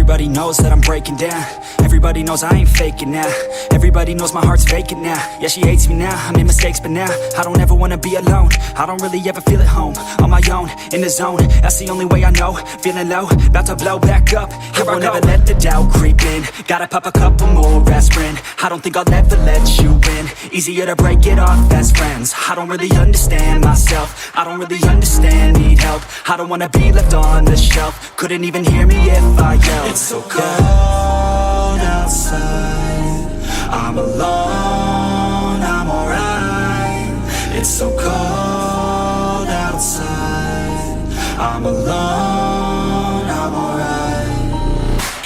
Everybody knows that I'm breaking down. Everybody knows I ain't faking now. Everybody knows my heart's vacant now. Yeah, she hates me now, I made mistakes but now I don't ever wanna be alone. I don't really ever feel at home. On my own, in the zone, that's the only way I know. Feeling low, about to blow back up. Here I won't ever let the doubt creep in. Gotta pop a couple more aspirin. I don't think I'll ever let you in. Easier to break it off best friends. I don't really understand myself. I don't really understand, need help. I don't wanna be left on the shelf. Couldn't even hear me if I yelled. It's so cold outside, I'm alone, I'm alright. It's so cold outside, I'm alone, I'm alright.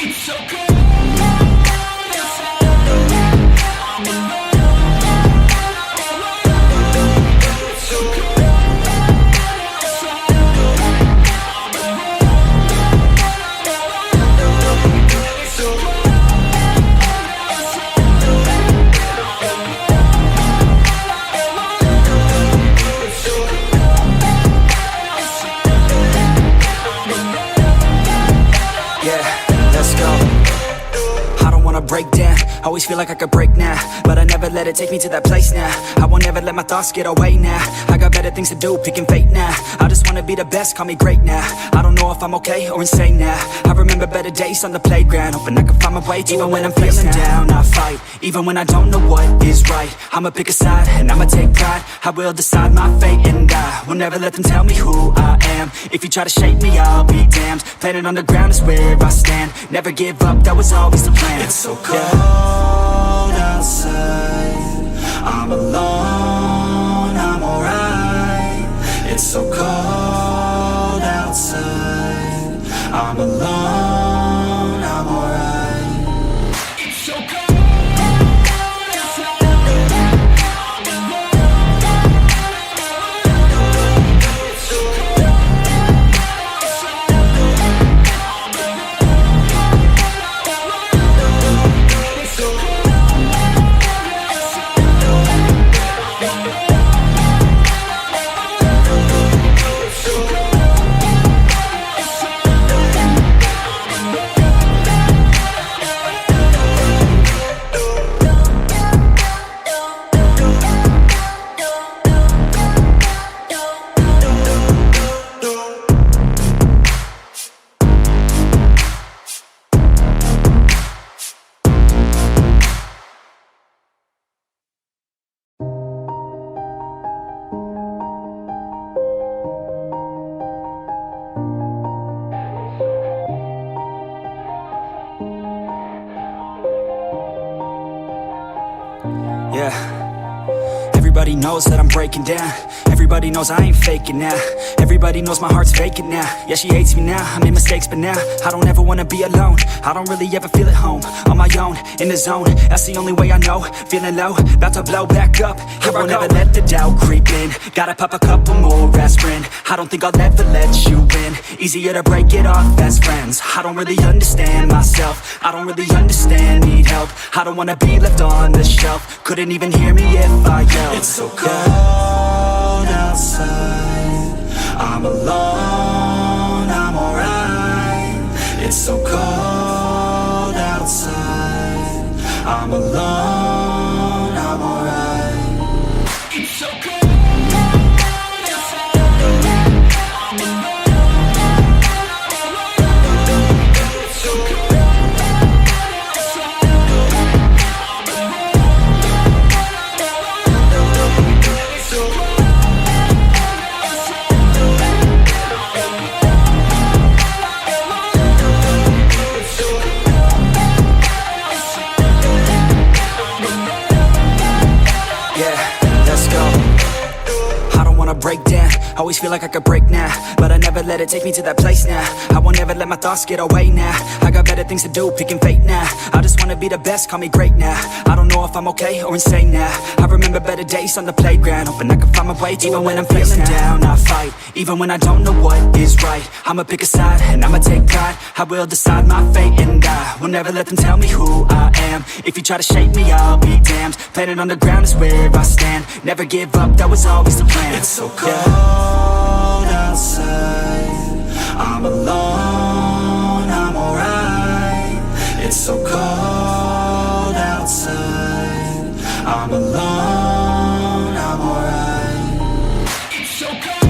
It's so cold outside, I'm alone. It's so cold outside, I'm alone. It's so cold. Break down, always feel like I could break now, but I never let it take me to that place now. I won't ever let my thoughts get away now. I got better things to do, picking fate now. I just wanna be the best, call me great now. I don't know if I'm okay or insane now. I remember better days on the playground, hoping I can find my way. Even when I'm feeling down, I fight. Even when I don't know what is right, I'ma pick a side and I'ma take pride. I will decide my fate and I will never let them tell me who I am. If you try to shape me, I'll be damned. Planet on the ground is where I stand. Never give up, that was always the plan. It's so cold outside, I'm alone, I'm alright. It's so cold outside, I'm alone, I'm alright. It's so cold outside, I'm alone. It's so cold outside, I'm alone. Yeah, everybody knows that I'm breaking down. Everybody knows I ain't faking now. Everybody knows my heart's vacant now. Yeah, she hates me now, I made mistakes but now I don't ever wanna be alone. I don't really ever feel at home. On my own, in the zone, that's the only way I know. Feeling low, about to blow back up. Here I won't ever let the doubt creep in. Gotta pop a couple more aspirin. I don't think I'll ever let you in. Easier to break it off best friends. I don't really understand myself. I don't really understand, need help. I don't wanna be left on the shelf. Couldn't even hear me if I yelled. It's so cold outside, I'm alone, I'm alright. It's so cold outside, I'm alone, I'm alright. It's so cold. Break down, always feel like I could break now, but I never let it take me to that place now. I won't ever let my thoughts get away now. I got better things to do, picking fate now. I just wanna be the best, call me great now. I don't know if I'm okay or insane now. I remember better days on the playground, hoping I can find my way. Even when I'm feeling down, I fight. Even when I don't know what is right, I'ma pick a side and I'ma take pride. I will decide my fate and I will never let them tell me who I am. If you try to shape me, I'll be damned. Planet on the ground is where I stand. Never give up, that was always the plan. It's so cold outside, I'm alone, I'm alright. I'm alone, I'm alright. It's so cold.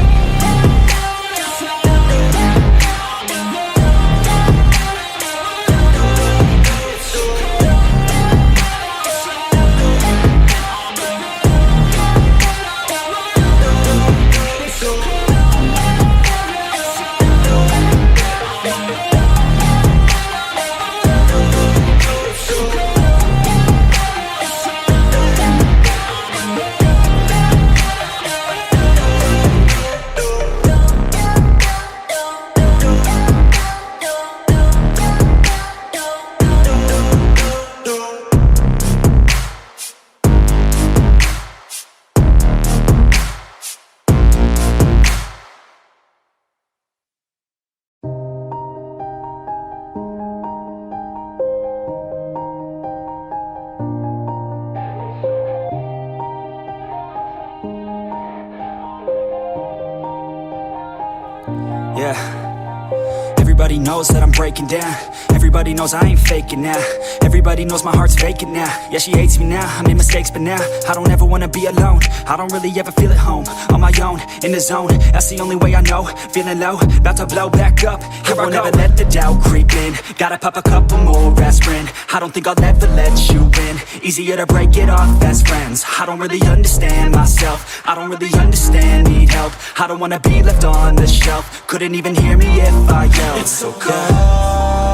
Yeah. Everybody knows that I'm breaking down. Everybody knows I ain't faking now. Everybody knows my heart's vacant now. Yeah, she hates me now, I made mistakes but now I don't ever wanna be alone. I don't really ever feel at home. On my own, in the zone, that's the only way I know. Feeling low, about to blow back up. I won't ever let the doubt creep in. Gotta pop a couple more aspirin. I don't think I'll ever let you in. Easier to break it off best friends. I don't really understand myself. I don't really understand, need help. I don't wanna be left on the shelf. Couldn't even hear me if I yelled. It's so cold